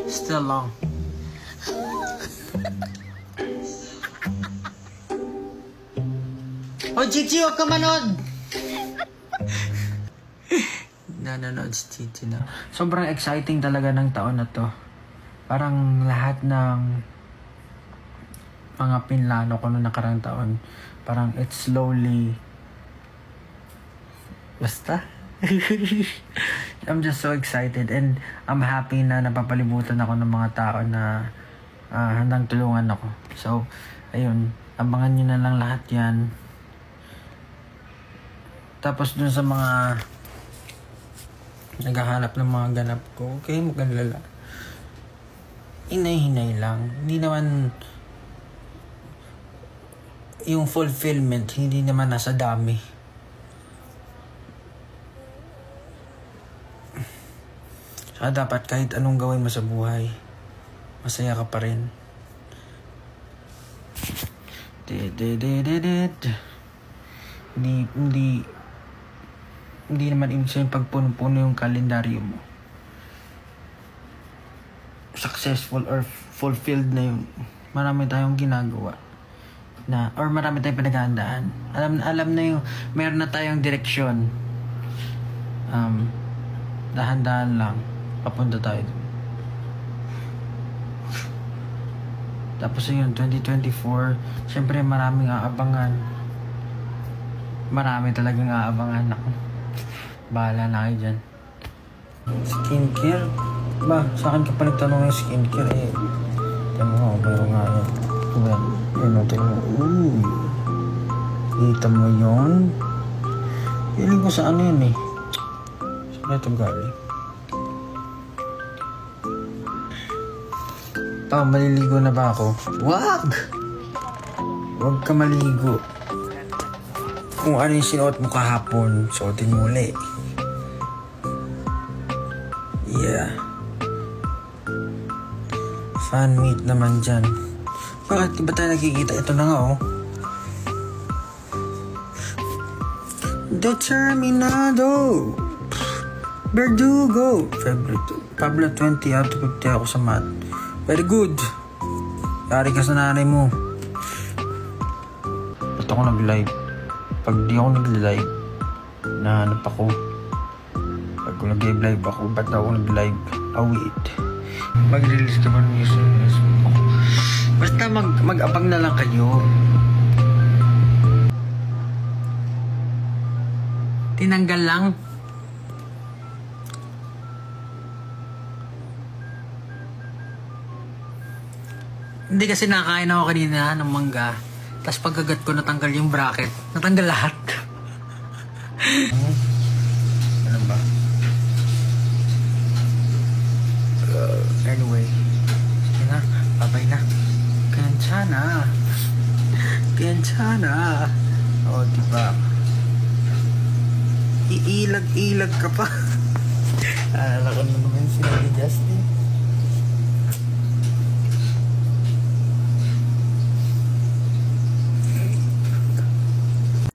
Still long. Oh, Chichi, huwag ka manood! Nanonood si Chichi na. Sobrang exciting talaga ng taon na to. Parang lahat ng mga pinlano ko noong nakarang taon, parang it's slowly... Basta? I'm just so excited and I'm happy na napapalibutan ako ng mga tao na handang tulungan ako. So, ayun, abangan nyo na lang lahat yan. Tapos dun sa mga naghahanap ng mga ganap ko, okay, magalala. Hinay-hinay lang. Hindi naman yung fulfillment, hindi naman nasa dami. Saka dapat kahit anong gawin mo sa buhay, masaya ka pa rin. Hindi naman ibig sabihin pagpuno-puno yung kalendaryo mo. Successful or fulfilled na yun. Marami tayong ginagawa. Or marami tayong pinaghahandaan. Alam na yung, meron na tayong direksyon. Dahan-dahan lang. Papunta tayo dun. Tapos yun, 2024, syempre maraming aabangan. Marami talagang aabangan ako. Bahala na kayo dyan. Skincare? Ba, sa akin ka pa nagtanong yung skincare eh. Tignan mo nga, mayroon nga yun. Tignan mo, tignan mo. Uy! Kita mo yun? Piling ko sa ano yun eh. Saan ito galing? Maliligo na ba ako? Wag! Huwag ka maligo. Kung ano yung sinuot mo kahapon, suotin mo ulit. Yeah. Fan meet naman dyan. Bakit ba tayo nakikita? Ito na nga oh. Determinado! Verdugo! Favorite. Pablo 20 out of 50 ako sa math. Very good. Yari ka sa nanay mo. Ba't ako nag-live? Pag di ako nag-live, nahanap ako. Pag nag-live ako, ba't ako nag-live? Wait. Mag-release ka ba ng SMS mo? Basta mag-abang na lang kayo. Tinanggal lang. Hindi kasi nakain ako kanina ng mangga. Tapos pagkagat ko natanggal yung bracket. Natanggal lahat. Ano ba? Anyway. Sige na. Babay na. Kenchana. Kenchana. O, diba? Iilag-ilag ka pa. Alala ko naman sila ni Justin.